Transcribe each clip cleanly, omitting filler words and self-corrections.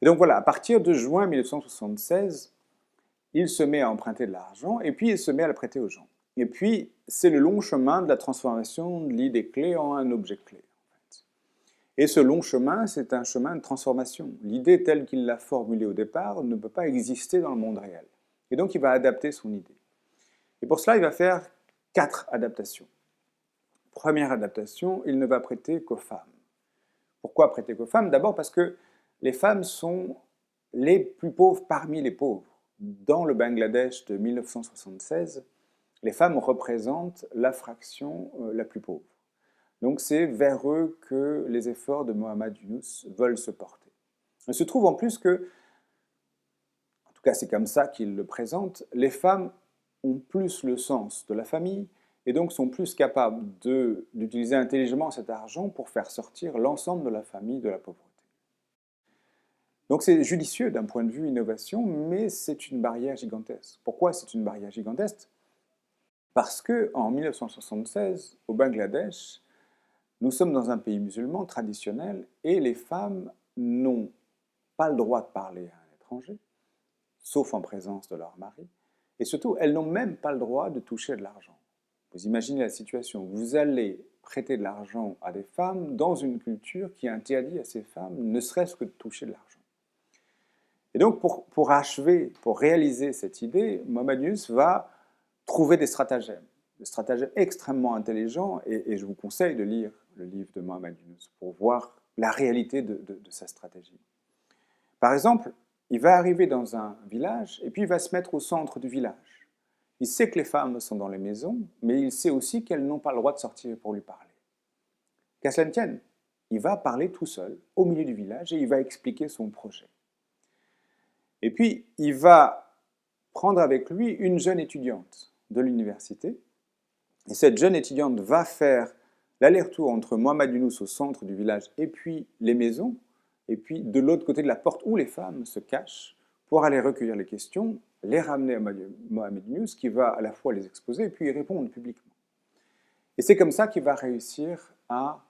Et donc voilà, à partir de juin 1976, il se met à emprunter de l'argent et puis il se met à le prêter aux gens. Et puis, c'est le long chemin de la transformation de l'idée clé en un objet clé. Et ce long chemin, c'est un chemin de transformation. L'idée telle qu'il l'a formulée au départ ne peut pas exister dans le monde réel. Et donc, il va adapter son idée. Et pour cela, il va faire 4 adaptations. Première adaptation, il ne va prêter qu'aux femmes. Pourquoi prêter qu'aux femmes? D'abord parce que les femmes sont les plus pauvres parmi les pauvres. Dans le Bangladesh de 1976, les femmes représentent la fraction la plus pauvre. Donc c'est vers eux que les efforts de Mohamed Yunus veulent se porter. Il se trouve en plus que, en tout cas c'est comme ça qu'il le présente, les femmes ont plus le sens de la famille et donc sont plus capables d'utiliser intelligemment cet argent pour faire sortir l'ensemble de la famille de la pauvreté. Donc c'est judicieux d'un point de vue innovation, mais c'est une barrière gigantesque. Pourquoi c'est une barrière gigantesque? Parce qu'en 1976, au Bangladesh, nous sommes dans un pays musulman traditionnel et les femmes n'ont pas le droit de parler à un étranger, sauf en présence de leur mari, et surtout, elles n'ont même pas le droit de toucher de l'argent. Vous imaginez la situation, vous allez prêter de l'argent à des femmes dans une culture qui interdit à ces femmes ne serait-ce que de toucher de l'argent. Et donc, pour achever, pour réaliser cette idée, Mohamed Yunus va trouver des stratagèmes extrêmement intelligents, et je vous conseille de lire le livre de Mohamed Yunus pour voir la réalité de sa stratégie. Par exemple, il va arriver dans un village et puis il va se mettre au centre du village. Il sait que les femmes sont dans les maisons, mais il sait aussi qu'elles n'ont pas le droit de sortir pour lui parler. Qu'à cela ne tienne, il va parler tout seul au milieu du village et il va expliquer son projet. Et puis, il va prendre avec lui une jeune étudiante de l'université. Et cette jeune étudiante va faire l'aller-retour entre Mohamed Yunus au centre du village et puis les maisons, et puis de l'autre côté de la porte où les femmes se cachent, pour aller recueillir les questions, les ramener à Mohamed Yunus, qui va à la fois les exposer et puis y répondre publiquement. Et c'est comme ça qu'il va réussir à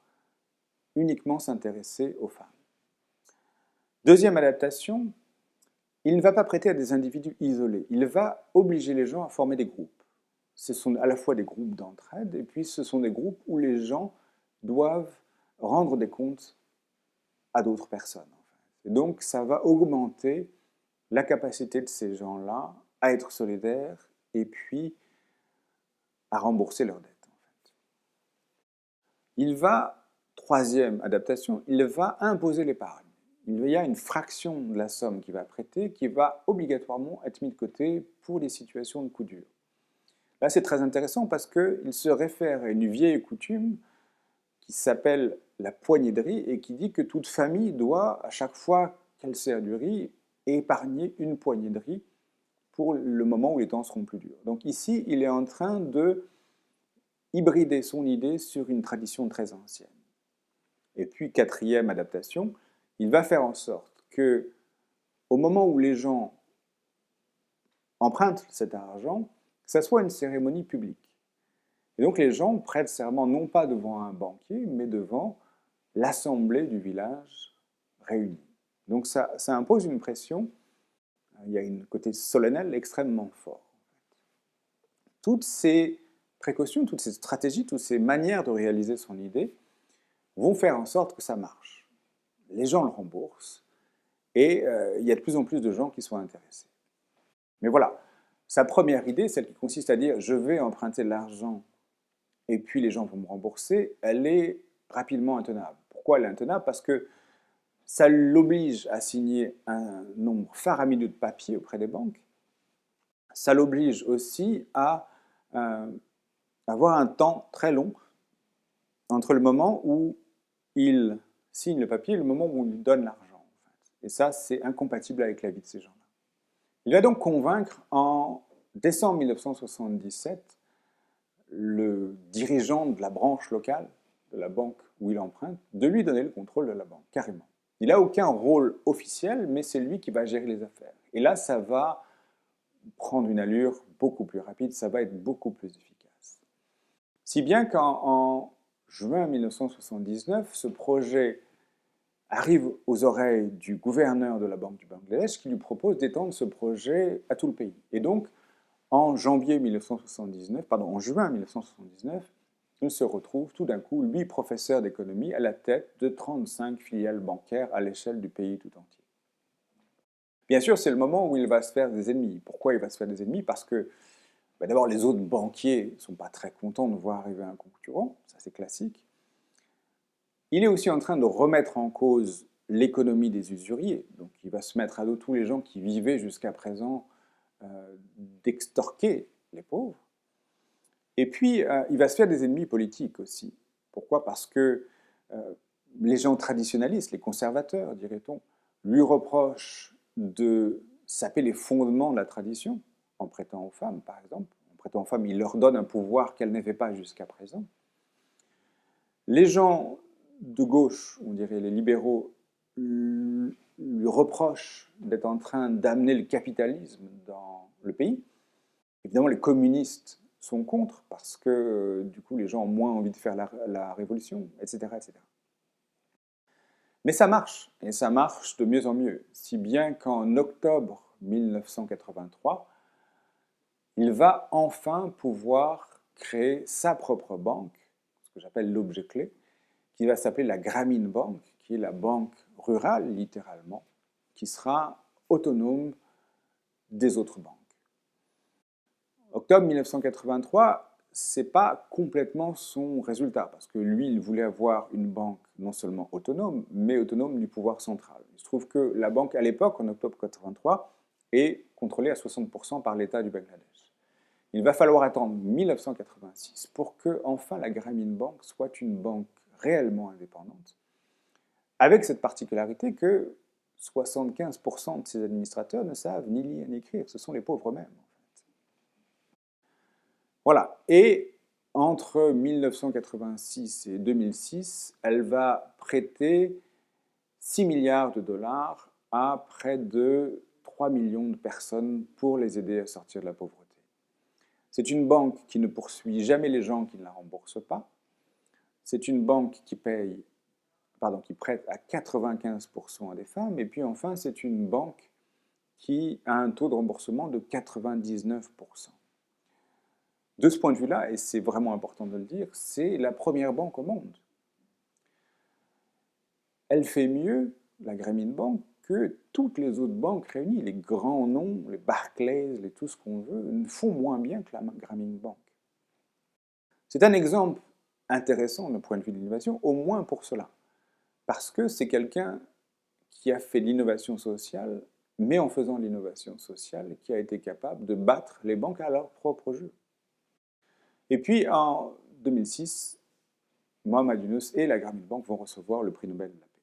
uniquement s'intéresser aux femmes. Deuxième adaptation, il ne va pas prêter à des individus isolés, il va obliger les gens à former des groupes. Ce sont à la fois des groupes d'entraide et puis ce sont des groupes où les gens doivent rendre des comptes à d'autres personnes. Et donc ça va augmenter la capacité de ces gens-là à être solidaires et puis à rembourser leurs dettes. Il va, troisième adaptation, il va imposer l'épargne. Il y a une fraction de la somme qu'il va prêter qui va obligatoirement être mise de côté pour des situations de coup dur. Là, c'est très intéressant parce qu'il se réfère à une vieille coutume qui s'appelle la poignée de riz et qui dit que toute famille doit, à chaque fois qu'elle sert du riz, épargner une poignée de riz pour le moment où les temps seront plus durs. Donc ici, il est en train de hybrider son idée sur une tradition très ancienne. Et puis, quatrième adaptation, il va faire en sorte que, au moment où les gens empruntent cet argent, que ça soit une cérémonie publique. Et donc les gens prêtent serment non pas devant un banquier, mais devant l'assemblée du village réunie. Donc ça impose une pression, il y a un côté solennel extrêmement fort. Toutes ces précautions, toutes ces stratégies, toutes ces manières de réaliser son idée vont faire en sorte que ça marche. Les gens le remboursent et il y a de plus en plus de gens qui sont intéressés. Mais voilà, sa première idée, celle qui consiste à dire « je vais emprunter de l'argent et puis les gens vont me rembourser », elle est rapidement intenable. Pourquoi elle est intenable? Parce que ça l'oblige à signer un nombre faramineux de papiers auprès des banques. Ça l'oblige aussi à avoir un temps très long entre le moment où il signe le papier et le moment où il donne l'argent. Et ça, c'est incompatible avec la vie de ces gens-là. Il va donc convaincre en décembre 1977 le dirigeant de la branche locale de la banque où il emprunte de lui donner le contrôle de la banque, carrément. Il n'a aucun rôle officiel, mais c'est lui qui va gérer les affaires. Et là, ça va prendre une allure beaucoup plus rapide, ça va être beaucoup plus efficace. Si bien qu'en juin 1979, ce projet arrive aux oreilles du gouverneur de la Banque du Bangladesh qui lui propose d'étendre ce projet à tout le pays. Et donc, en juin 1979, il se retrouve tout d'un coup, lui, professeur d'économie, à la tête de 35 filiales bancaires à l'échelle du pays tout entier. Bien sûr, c'est le moment où il va se faire des ennemis. Pourquoi il va se faire des ennemis? Parce que, d'abord, les autres banquiers ne sont pas très contents de voir arriver un concurrent, ça c'est classique. Il est aussi en train de remettre en cause l'économie des usuriers. Donc il va se mettre à dos tous les gens qui vivaient jusqu'à présent d'extorquer les pauvres. Et puis, il va se faire des ennemis politiques aussi. Pourquoi? Parce que les gens traditionnalistes, les conservateurs, dirait-on, lui reprochent de saper les fondements de la tradition, en prêtant aux femmes, par exemple. En prêtant aux femmes, il leur donne un pouvoir qu'elles n'avaient pas jusqu'à présent. Les gens de gauche, on dirait les libéraux, lui reprochent d'être en train d'amener le capitalisme dans le pays. Évidemment, les communistes sont contre parce que du coup, les gens ont moins envie de faire la révolution, etc., etc. Mais ça marche, et ça marche de mieux en mieux, si bien qu'en octobre 1983, il va enfin pouvoir créer sa propre banque, ce que j'appelle l'objet clé, qui va s'appeler la Grameen Bank, qui est la banque rurale, littéralement, qui sera autonome des autres banques. Octobre 1983, ce n'est pas complètement son résultat, parce que lui, il voulait avoir une banque non seulement autonome, mais autonome du pouvoir central. Il se trouve que la banque, à l'époque, en octobre 1983, est contrôlée à 60% par l'État du Bangladesh. Il va falloir attendre 1986 pour que, enfin, la Grameen Bank soit une banque réellement indépendante, avec cette particularité que 75% de ses administrateurs ne savent ni lire ni écrire, ce sont les pauvres eux-mêmes. Voilà, et entre 1986 et 2006, elle va prêter 6 milliards de dollars à près de 3 millions de personnes pour les aider à sortir de la pauvreté. C'est une banque qui ne poursuit jamais les gens qui ne la remboursent pas. C'est une banque qui prête à 95% à des femmes. Et puis enfin, c'est une banque qui a un taux de remboursement de 99%. De ce point de vue-là, et c'est vraiment important de le dire, c'est la première banque au monde. Elle fait mieux, la Grameen Bank, que toutes les autres banques réunies. Les grands noms, les Barclays, tout ce qu'on veut, ne font moins bien que la Grameen Bank. C'est un exemple intéressant d'un point de vue de l'innovation, au moins pour cela. Parce que c'est quelqu'un qui a fait l'innovation sociale, mais en faisant l'innovation sociale, qui a été capable de battre les banques à leur propre jeu. Et puis en 2006, Mohamed Yunus et la Grameen Bank vont recevoir le prix Nobel de la paix.